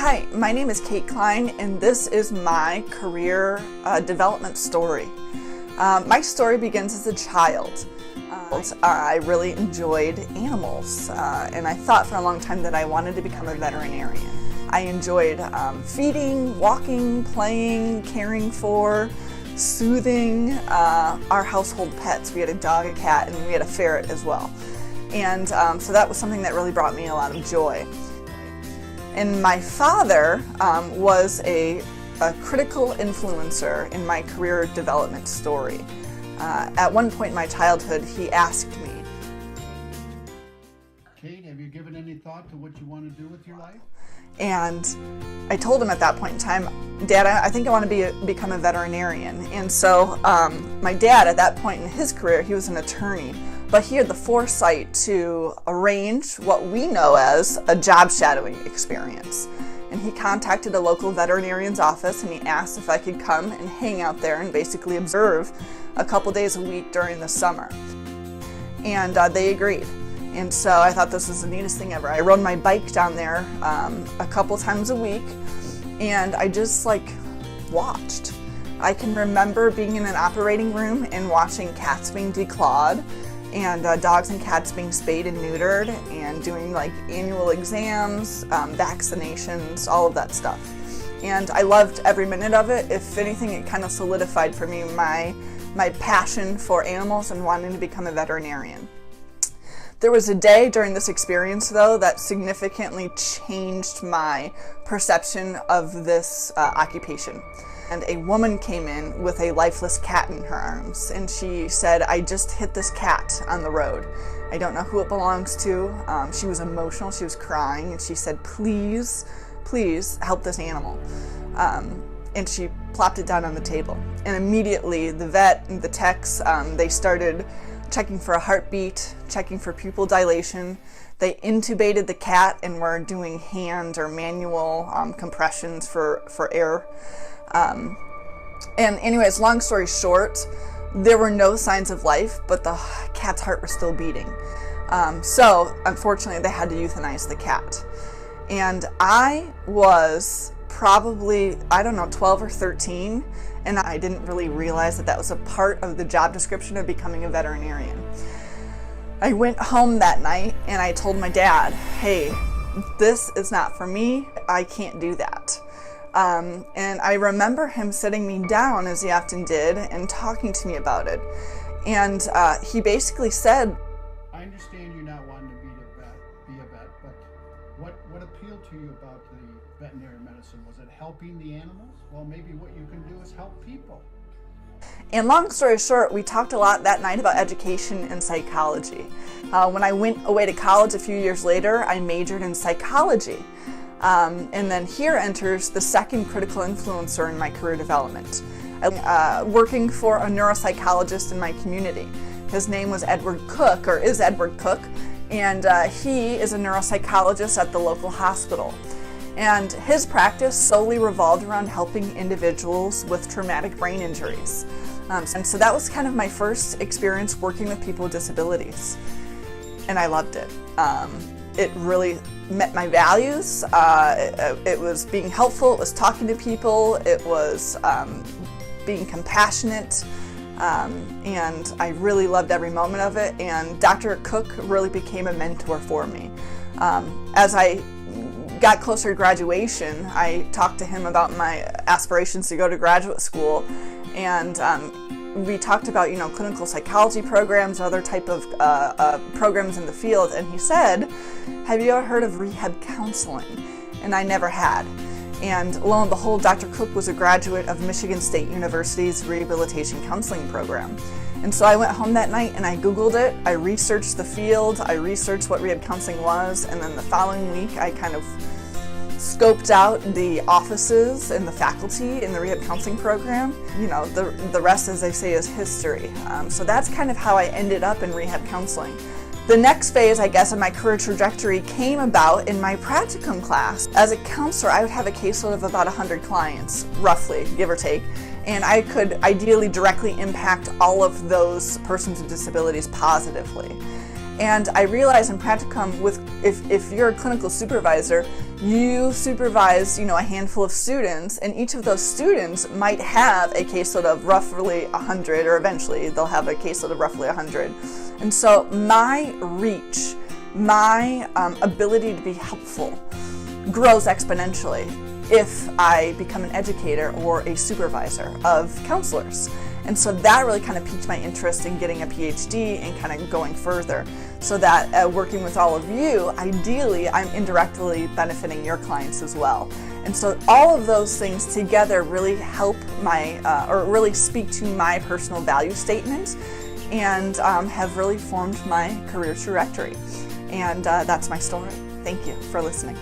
Hi, my name is Kline, and this is my career development story. My story begins as a child. I really enjoyed animals, and I thought for a long time that I wanted to become a veterinarian. I enjoyed feeding, walking, playing, caring for, soothing our household pets. We had a dog, a cat, and we had a ferret as well. And so that was something that really brought me a lot of joy. And my father was a critical influencer in my career development story. At one point in my childhood, he asked me, Kate, have you given any thought to what you want to do with your life? And I told him at that point in time, Dad, I think I want to become a veterinarian. And so my dad, at that point in his career, he was an attorney, but he had the foresight to arrange what we know as a job shadowing experience. And he contacted a local veterinarian's office and he asked if I could come and hang out there and basically observe a couple days a week during the summer. And they agreed. And so I thought this was the neatest thing ever. I rode my bike down there a couple times a week, and I just watched. I can remember being in an operating room and watching cats being declawed, and dogs and cats being spayed and neutered, and doing annual exams, vaccinations, all of that stuff. And I loved every minute of it. If anything, it kind of solidified for me my passion for animals and wanting to become a veterinarian. There was a day during this experience, though, that significantly changed my perception of this occupation. And a woman came in with a lifeless cat in her arms, and she said, "I just hit this cat on the road. I don't know who it belongs to." She was emotional, she was crying, and she said, "Please, please help this animal." And she plopped it down on the table. And immediately the vet and the techs, they started checking for a heartbeat, checking for pupil dilation. They intubated the cat and were doing hand or manual compressions for air. And anyways, long story short, there were no signs of life, but the cat's heart was still beating. So unfortunately, they had to euthanize the cat. And I was probably, 12 or 13, and I didn't really realize that that was a part of the job description of becoming a veterinarian. I went home that night and I told my dad, "Hey, this is not for me. I can't do that." And I remember him sitting me down, as he often did, and talking to me about it. And he basically said, "I understand you not wanting to be a vet, but what appealed to you about the veterinary medicine? Was it helping the animals? Well, maybe what you can do is help people." And long story short, we talked a lot that night about education and psychology. When I went away to college a few years later, I majored in psychology. And then here enters the second critical influencer in my career development. Working for a neuropsychologist in my community. His name was Edward Cook, or is Edward Cook, and he is a neuropsychologist at the local hospital. And his practice solely revolved around helping individuals with traumatic brain injuries. And so that was kind of my first experience working with people with disabilities. And I loved it. It really met my values. It was being helpful, it was talking to people, it was being compassionate, and I really loved every moment of it. And Dr. Cook really became a mentor for me. As I got closer to graduation, I talked to him about my aspirations to go to graduate school, and we talked about clinical psychology programs, other type of programs in the field, and he said, "Have you ever heard of rehab counseling?" And I never had. And lo and behold, Dr. Cook was a graduate of Michigan State University's rehabilitation counseling program. And so I went home that night and I Googled it, I researched the field, I researched what rehab counseling was, and then the following week I kind of scoped out the offices and the faculty in the rehab counseling program. The rest, as they say, is history. So that's kind of how I ended up in rehab counseling. The next phase, I guess, of my career trajectory came about in my practicum class. As a counselor, I would have a caseload of about 100 clients, roughly, give or take, and I could ideally directly impact all of those persons with disabilities positively. And I realized in practicum, if you're a clinical supervisor, you supervise, a handful of students, and each of those students might have a caseload of roughly 100, or eventually they'll have a caseload of roughly 100. And so my reach, my ability to be helpful grows exponentially if I become an educator or a supervisor of counselors. And so that really kind of piqued my interest in getting a PhD and kind of going further, so that working with all of you, ideally, I'm indirectly benefiting your clients as well. And so all of those things together really help or really speak to my personal value statement, and have really formed my career trajectory. And that's my story. Thank you for listening.